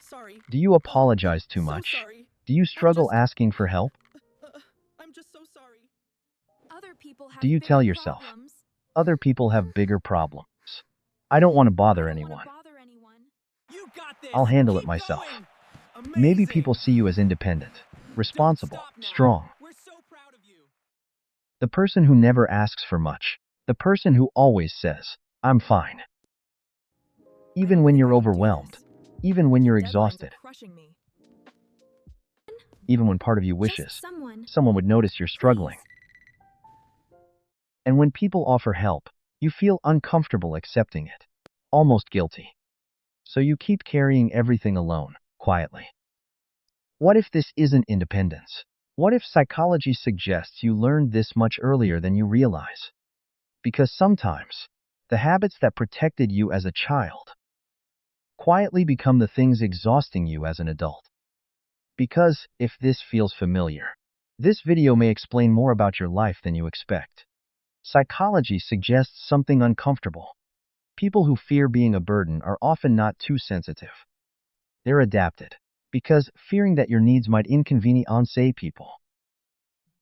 Sorry. Do you apologize too So much? sorry. Do you struggle asking for help? I'm just so sorry. Other people Do have you tell bigger yourself, problems. other people have bigger problems? I don't want to I bother don't want to anyone. bother anyone. You got this. I'll handle it Keep myself. going. Maybe Amazing. people see you as independent, Don't responsible, stop now. strong. We're so proud of you. The person who never asks for much. The person who always says, I'm fine. I Even don't when think you're I can do overwhelmed. this. Even when The you're deadlines exhausted. are crushing me. Even when part of you Just wishes someone, someone would notice you're struggling. please. And when people offer help, you feel uncomfortable accepting it. Almost guilty. So you keep carrying everything alone, quietly. What if this isn't independence? What if psychology suggests you learned this much earlier than you realize? Because sometimes, the habits that protected you as a child quietly become the things exhausting you as an adult. Because, if this feels familiar, this video may explain more about your life than you expect. Psychology suggests something uncomfortable. People who fear being a burden are often not too sensitive. They're adapted, because fearing that your needs might inconvenience people.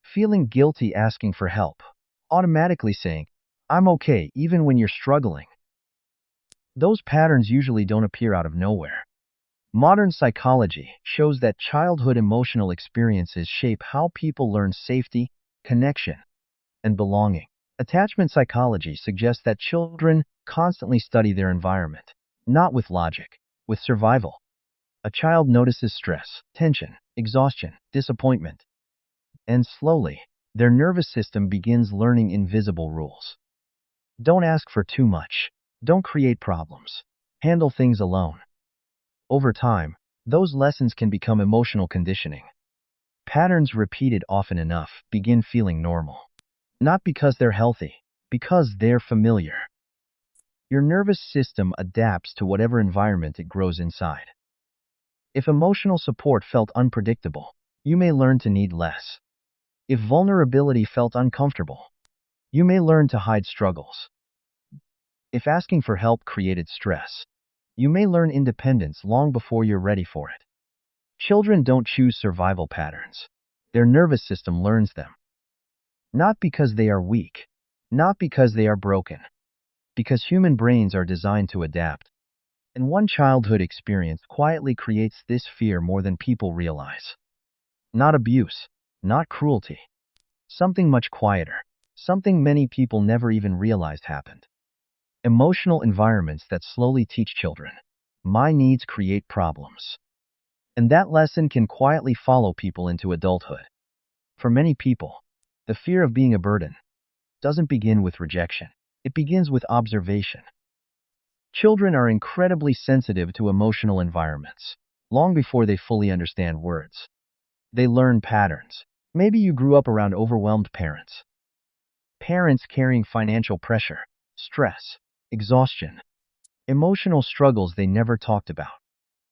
Feeling guilty asking for help. Automatically saying, I'm okay even when you're struggling. Those patterns usually don't appear out of nowhere. Modern psychology shows that childhood emotional experiences shape how people learn safety, connection, and belonging. Attachment psychology suggests that children constantly study their environment, not with logic, with survival. A child notices stress, tension, exhaustion, disappointment, and slowly, their nervous system begins learning invisible rules. Don't ask for too much. Don't create problems. Handle things alone. Over time, those lessons can become emotional conditioning. Patterns repeated often enough begin feeling normal. Not because they're healthy, because they're familiar. Your nervous system adapts to whatever environment it grows inside. If emotional support felt unpredictable, you may learn to need less. If vulnerability felt uncomfortable, you may learn to hide struggles. If asking for help created stress, you may learn independence long before you're ready for it. Children don't choose survival patterns. Their nervous system learns them. Not because they are weak, not because they are broken, because human brains are designed to adapt. And one childhood experience quietly creates this fear more than people realize. Not abuse, not cruelty. Something much quieter. Something many people never even realized happened. Emotional environments that slowly teach children. My needs create problems. And that lesson can quietly follow people into adulthood. For many people, the fear of being a burden doesn't begin with rejection. It begins with observation. Children are incredibly sensitive to emotional environments, long before they fully understand words. They learn patterns. Maybe you grew up around overwhelmed parents. Parents carrying financial pressure, stress, exhaustion, emotional struggles they never talked about.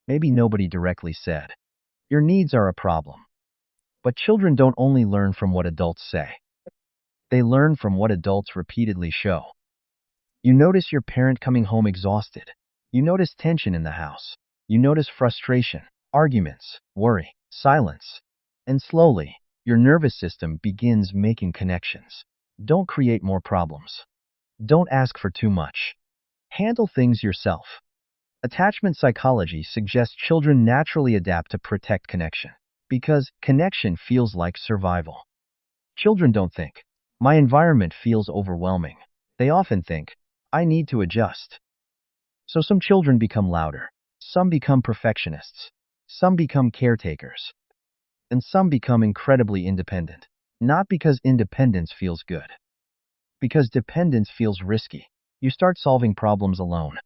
Maybe nobody directly said, your needs are a problem. But children don't only learn from what adults say. They learn from what adults repeatedly show. You notice your parent coming home exhausted. You notice tension in the house. You notice frustration, arguments, worry, silence. And slowly, your nervous system begins making connections. Don't create more problems. Don't ask for too much. Handle things yourself. Attachment psychology suggests children naturally adapt to protect connection, because connection feels like survival. Children don't think, my environment feels overwhelming. They often think, I need to adjust. So some children become louder, some become perfectionists, some become caretakers, and some become incredibly independent. Not because independence feels good, because dependence feels risky. You start solving problems alone,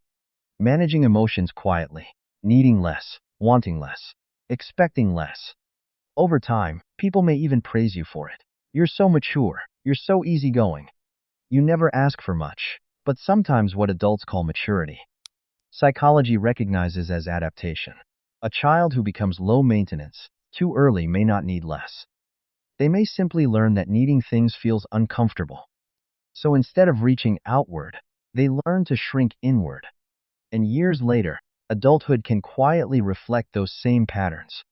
managing emotions quietly, needing less, wanting less, expecting less. Over time, people may even praise you for it. You're so mature, you're so easygoing. You never ask for much, but sometimes what adults call maturity, psychology recognizes as adaptation. A child who becomes low maintenance too early may not need less. They may simply learn that needing things feels uncomfortable. So instead of reaching outward, they learn to shrink inward. And years later, Adulthood can quietly reflect those same patterns.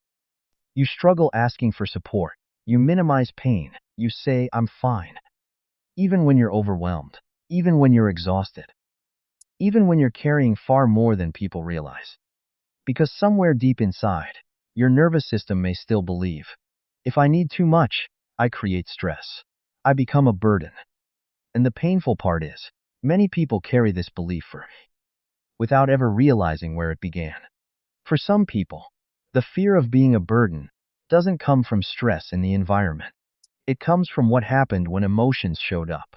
You struggle asking for support. You minimize pain. You say, I'm fine. Even when you're overwhelmed. Even when you're exhausted. Even when you're carrying far more than people realize. Because somewhere deep inside, your nervous system may still believe, if I need too much, I create stress. I become a burden. And the painful part is, many people carry this belief for without ever realizing where it began. For some people, the fear of being a burden doesn't come from stress in the environment. It comes from what happened when emotions showed up.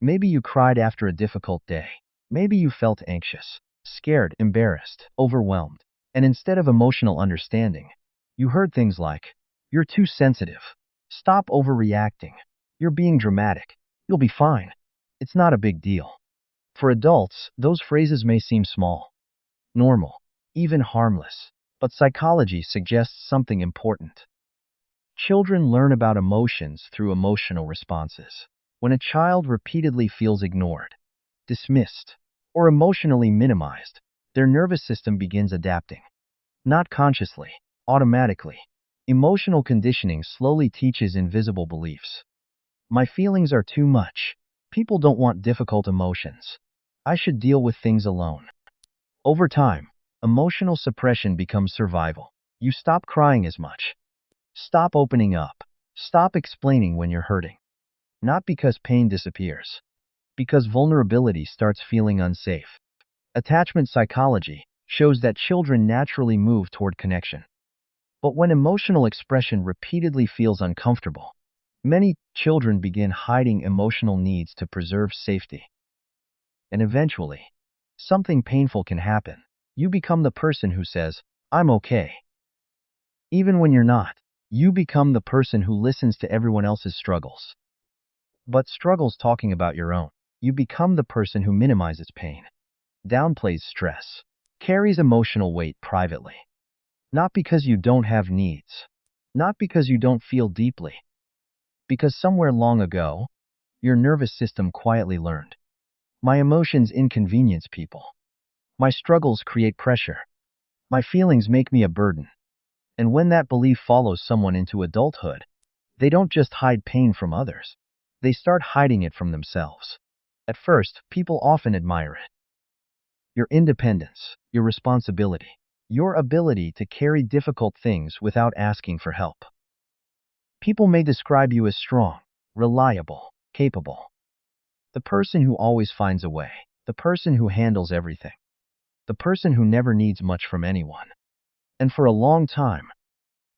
Maybe you cried after a difficult day. Maybe you felt anxious, scared, embarrassed, overwhelmed. And instead of emotional understanding, you heard things like, you're too sensitive. Stop overreacting. You're being dramatic. You'll be fine. It's not a big deal. For adults, those phrases may seem small, normal, even harmless. But psychology suggests something important. Children learn about emotions through emotional responses. When a child repeatedly feels ignored, dismissed, or emotionally minimized, their nervous system begins adapting. Not consciously, automatically. Emotional conditioning slowly teaches invisible beliefs. My feelings are too much. People don't want difficult emotions. I should deal with things alone. Over time, emotional suppression becomes survival. You stop crying as much. Stop opening up. Stop explaining when you're hurting. Not because pain disappears, because vulnerability starts feeling unsafe. Attachment psychology shows that children naturally move toward connection. But when emotional expression repeatedly feels uncomfortable, many children begin hiding emotional needs to preserve safety. And eventually, something painful can happen. You become the person who says, I'm okay. Even when you're not, you become the person who listens to everyone else's struggles. But struggles talking about your own. You become the person who minimizes pain, downplays stress, carries emotional weight privately. Not because you don't have needs, not because you don't feel deeply, because somewhere long ago, your nervous system quietly learned. My emotions inconvenience people. My struggles create pressure. My feelings make me a burden. And when that belief follows someone into adulthood, they don't just hide pain from others. They start hiding it from themselves. At first, people often admire it. Your independence, your responsibility, your ability to carry difficult things without asking for help. People may describe you as strong, reliable, capable. The person who always finds a way. The person who handles everything. The person who never needs much from anyone. And for a long time,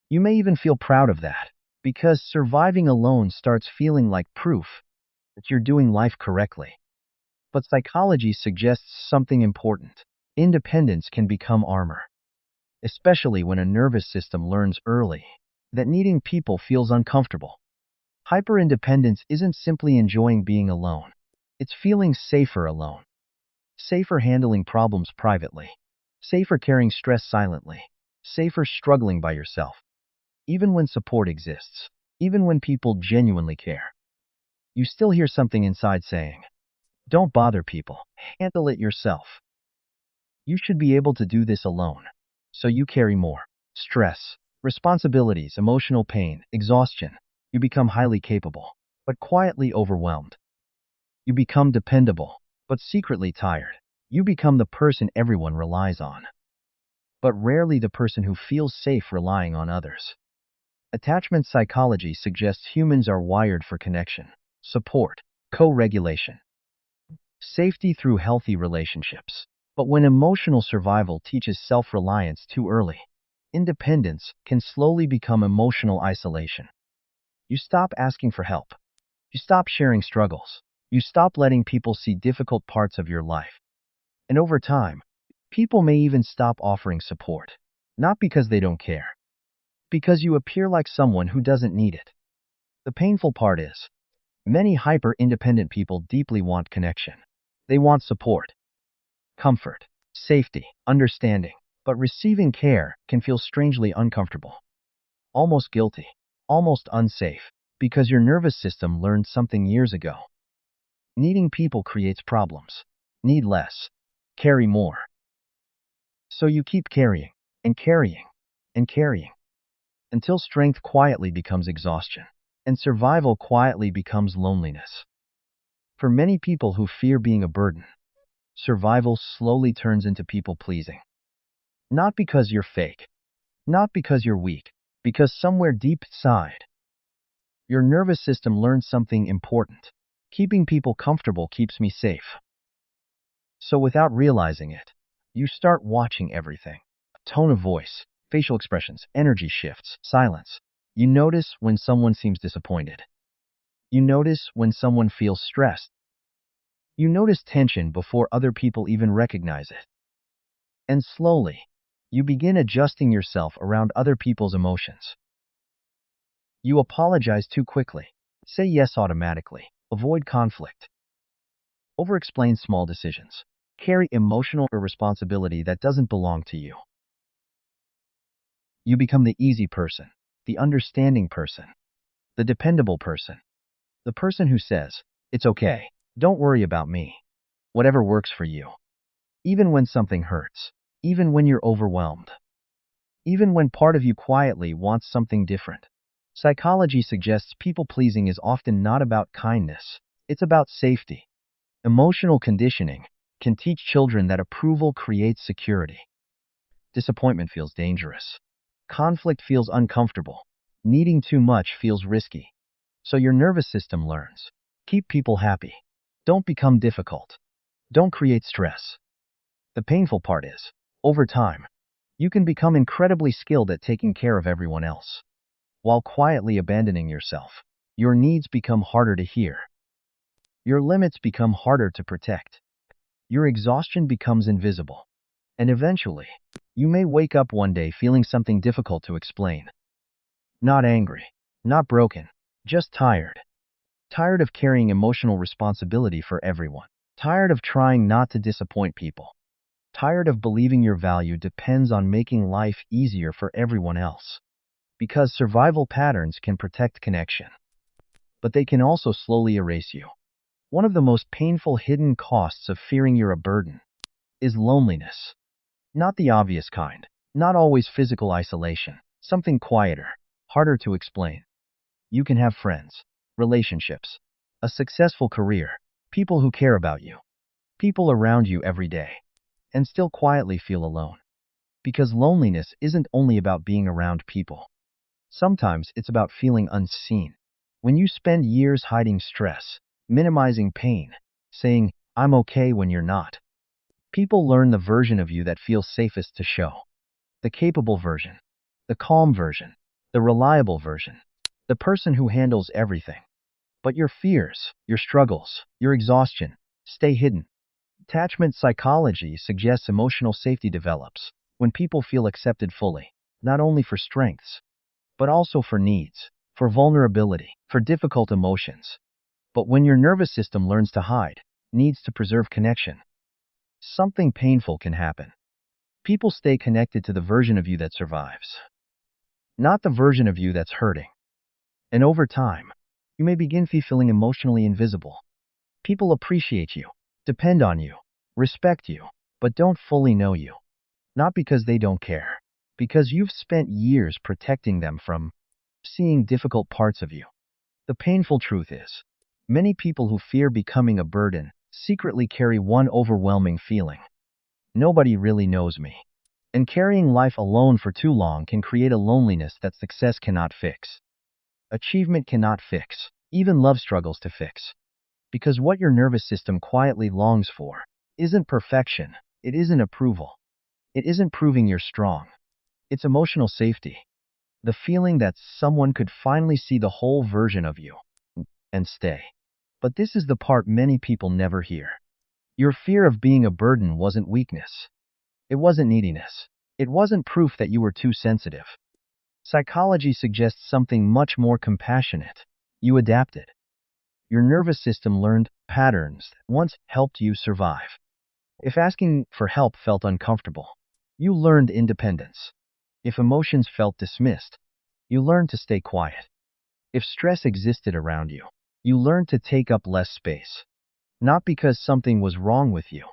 you may even feel proud of that, because surviving alone starts feeling like proof that you're doing life correctly. But psychology suggests something important. Independence can become armor, especially when a nervous system learns early that needing people feels uncomfortable. Hyperindependence isn't simply enjoying being alone. It's feeling safer alone. Safer handling problems privately. Safer carrying stress silently. Safer struggling by yourself. Even when support exists. Even when people genuinely care. You still hear something inside saying, don't bother people. Handle it yourself. You should be able to do this alone. So you carry more stress, responsibilities, emotional pain, exhaustion. You become highly capable, but quietly overwhelmed. You become dependable, but secretly tired. You become the person everyone relies on, but rarely the person who feels safe relying on others. Attachment psychology suggests humans are wired for connection, support, co-regulation, safety through healthy relationships. But when emotional survival teaches self-reliance too early, independence can slowly become emotional isolation. You stop asking for help. You stop sharing struggles. You stop letting people see difficult parts of your life. And over time, people may even stop offering support. Not because they don't care, because you appear like someone who doesn't need it. The painful part is, many hyper-independent people deeply want connection. They want support, comfort, safety, understanding. But receiving care can feel strangely uncomfortable, almost guilty, almost unsafe, because your nervous system learned something years ago. Needing people creates problems. Need less. Carry more. So you keep carrying, and carrying, and carrying, until strength quietly becomes exhaustion, and survival quietly becomes loneliness. For many people who fear being a burden, survival slowly turns into people-pleasing. Not because you're fake, not because you're weak, because somewhere deep inside, your nervous system learns something important. Keeping people comfortable keeps me safe. So without realizing it, you start watching everything. Tone of voice, facial expressions, energy shifts, silence. You notice when someone seems disappointed. You notice when someone feels stressed. You notice tension before other people even recognize it. And slowly, you begin adjusting yourself around other people's emotions. You apologize too quickly, say yes automatically, avoid conflict, over-explain small decisions, carry emotional irresponsibility that doesn't belong to you. You become the easy person, the understanding person, the dependable person, the person who says, "It's okay, don't worry about me, whatever works for you." Even when something hurts, even when you're overwhelmed, even when part of you quietly wants something different. Psychology suggests people-pleasing is often not about kindness, it's about safety. Emotional conditioning can teach children that approval creates security. Disappointment feels dangerous. Conflict feels uncomfortable. Needing too much feels risky. So your nervous system learns. Keep people happy. Don't become difficult. Don't create stress. The painful part is, over time, you can become incredibly skilled at taking care of everyone else, while quietly abandoning yourself. Your needs become harder to hear. Your limits become harder to protect. Your exhaustion becomes invisible. And eventually, you may wake up one day feeling something difficult to explain. Not angry, not broken, just tired. Tired of carrying emotional responsibility for everyone. Tired of trying not to disappoint people. Tired of believing your value depends on making life easier for everyone else. Because survival patterns can protect connection, but they can also slowly erase you. One of the most painful hidden costs of fearing you're a burden is loneliness. Not the obvious kind, not always physical isolation, something quieter, harder to explain. You can have friends, relationships, a successful career, people who care about you, people around you every day, and still quietly feel alone. Because loneliness isn't only about being around people. Sometimes it's about feeling unseen. When you spend years hiding stress, minimizing pain, saying, "I'm okay," when you're not, people learn the version of you that feels safest to show. The capable version, the calm version, the reliable version, the person who handles everything. But your fears, your struggles, your exhaustion stay hidden. Attachment psychology suggests emotional safety develops when people feel accepted fully, not only for strengths, but also for needs, for vulnerability, for difficult emotions. But when your nervous system learns to hide, needs to preserve connection, something painful can happen. People stay connected to the version of you that survives, not the version of you that's hurting. And over time, you may begin feeling emotionally invisible. People appreciate you, depend on you, respect you, but don't fully know you. Not because they don't care, because you've spent years protecting them from seeing difficult parts of you. The painful truth is, many people who fear becoming a burden secretly carry one overwhelming feeling. Nobody really knows me. And carrying life alone for too long can create a loneliness that success cannot fix. Achievement cannot fix. Even love struggles to fix. Because what your nervous system quietly longs for isn't perfection. It isn't approval. It isn't proving you're strong. It's emotional safety. The feeling that someone could finally see the whole version of you and stay. But this is the part many people never hear. Your fear of being a burden wasn't weakness. It wasn't neediness. It wasn't proof that you were too sensitive. Psychology suggests something much more compassionate. You adapted. Your nervous system learned patterns that once helped you survive. If asking for help felt uncomfortable, you learned independence. If emotions felt dismissed, you learned to stay quiet. If stress existed around you, you learned to take up less space. Not because something was wrong with you,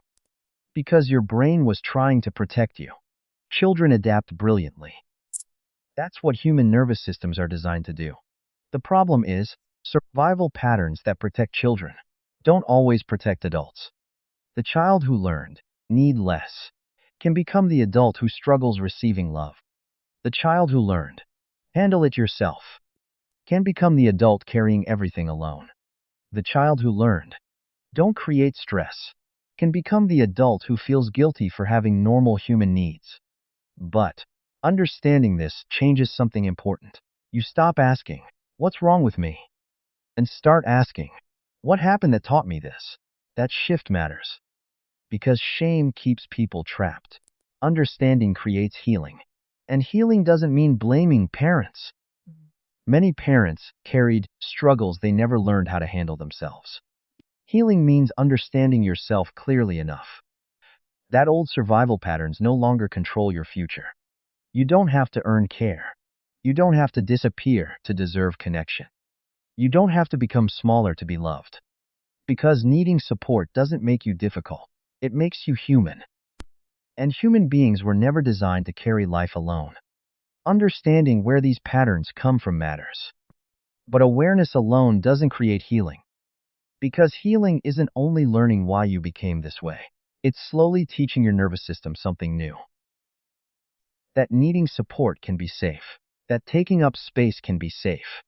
because your brain was trying to protect you. Children adapt brilliantly. That's what human nervous systems are designed to do. The problem is, survival patterns that protect children don't always protect adults. The child who learned, need less, can become the adult who struggles receiving love. The child who learned, handle it yourself, can become the adult carrying everything alone. The child who learned, don't create stress, can become the adult who feels guilty for having normal human needs. But, understanding this changes something important. You stop asking, what's wrong with me? And start asking, what happened that taught me this? That shift matters. Because shame keeps people trapped. Understanding creates healing. And healing doesn't mean blaming parents. Many parents carried struggles they never learned how to handle themselves. Healing means understanding yourself clearly enough. That old survival patterns no longer control your future. You don't have to earn care. You don't have to disappear to deserve connection. You don't have to become smaller to be loved. Because needing support doesn't make you difficult. It makes you human. And human beings were never designed to carry life alone. Understanding where these patterns come from matters. But awareness alone doesn't create healing. Because healing isn't only learning why you became this way. It's slowly teaching your nervous system something new. That needing support can be safe. That taking up space can be safe.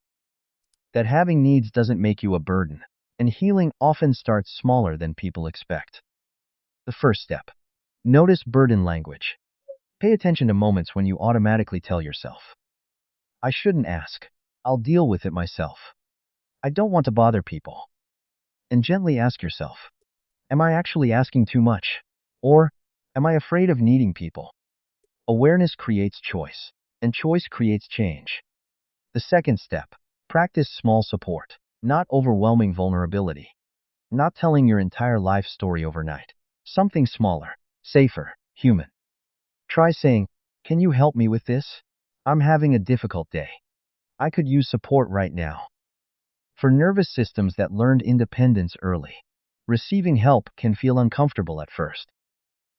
That having needs doesn't make you a burden. And healing often starts smaller than people expect. The first step. Notice burden language. Pay attention to moments when you automatically tell yourself, I shouldn't ask. I'll deal with it myself. I don't want to bother people. And gently ask yourself, am I actually asking too much? Or am I afraid of needing people? Awareness creates choice, and choice creates change. The second step, practice small support, not overwhelming vulnerability. Not telling your entire life story overnight. Something smaller, safer, human. Try saying, can you help me with this? I'm having a difficult day. I could use support right now. For nervous systems that learned independence early, receiving help can feel uncomfortable at first.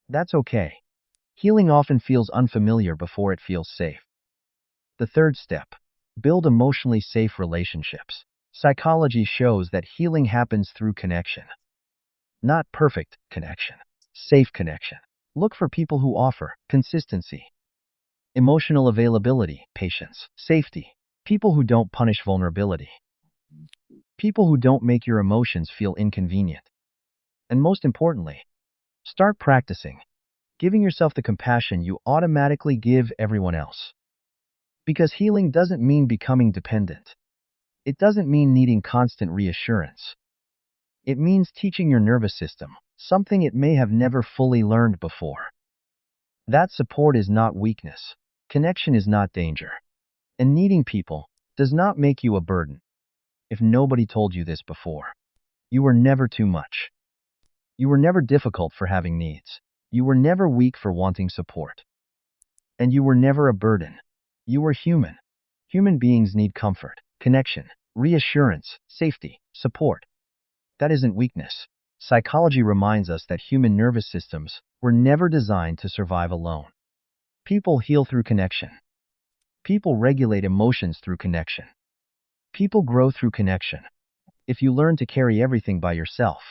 That's okay. Healing often feels unfamiliar before it feels safe. The third step, build emotionally safe relationships. Psychology shows that healing happens through connection. Not perfect connection, safe connection. Look for people who offer consistency, emotional availability, patience, safety. People who don't punish vulnerability. People who don't make your emotions feel inconvenient. And most importantly, start practicing, giving yourself the compassion you automatically give everyone else. Because healing doesn't mean becoming dependent. It doesn't mean needing constant reassurance. It means teaching your nervous system something it may have never fully learned before. That support is not weakness. Connection is not danger. And needing people does not make you a burden. If nobody told you this before, you were never too much. You were never difficult for having needs. You were never weak for wanting support. And you were never a burden. You were human. Human beings need comfort, connection, reassurance, safety, support. That isn't weakness. Psychology reminds us that human nervous systems were never designed to survive alone. People heal through connection. People regulate emotions through connection. People grow through connection. If you learn to carry everything by yourself,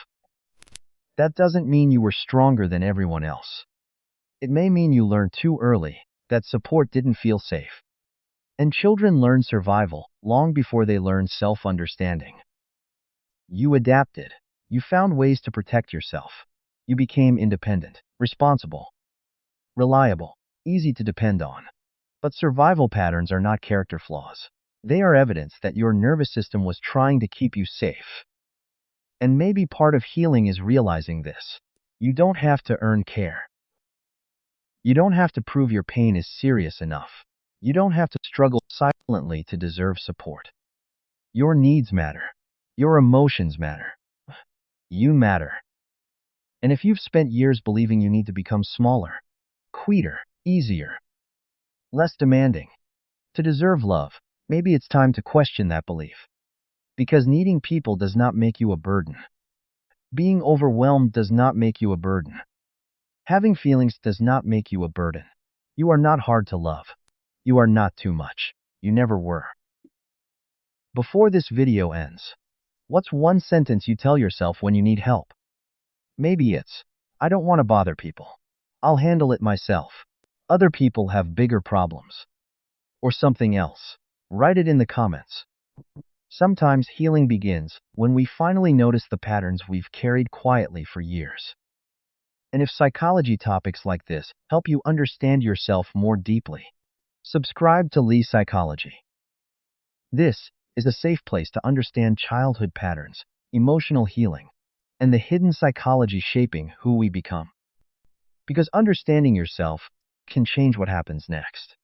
that doesn't mean you were stronger than everyone else. It may mean you learned too early that support didn't feel safe. And children learn survival long before they learn self-understanding. You adapted. You found ways to protect yourself. You became independent, responsible, reliable, easy to depend on. But survival patterns are not character flaws. They are evidence that your nervous system was trying to keep you safe. And maybe part of healing is realizing this. You don't have to earn care. You don't have to prove your pain is serious enough. You don't have to struggle silently to deserve support. Your needs matter. Your emotions matter. You matter. And if you've spent years believing you need to become smaller, quieter, easier, less demanding, to deserve love, maybe it's time to question that belief. Because needing people does not make you a burden. Being overwhelmed does not make you a burden. Having feelings does not make you a burden. You are not hard to love. You are not too much. You never were. Before this video ends, what's one sentence you tell yourself when you need help? Maybe it's, I don't want to bother people. I'll handle it myself. Other people have bigger problems. Or something else. Write it in the comments. Sometimes healing begins when we finally notice the patterns we've carried quietly for years. And if psychology topics like this help you understand yourself more deeply, subscribe to Lee Psychology. This is a safe place to understand childhood patterns, emotional healing, and the hidden psychology shaping who we become. Because understanding yourself can change what happens next.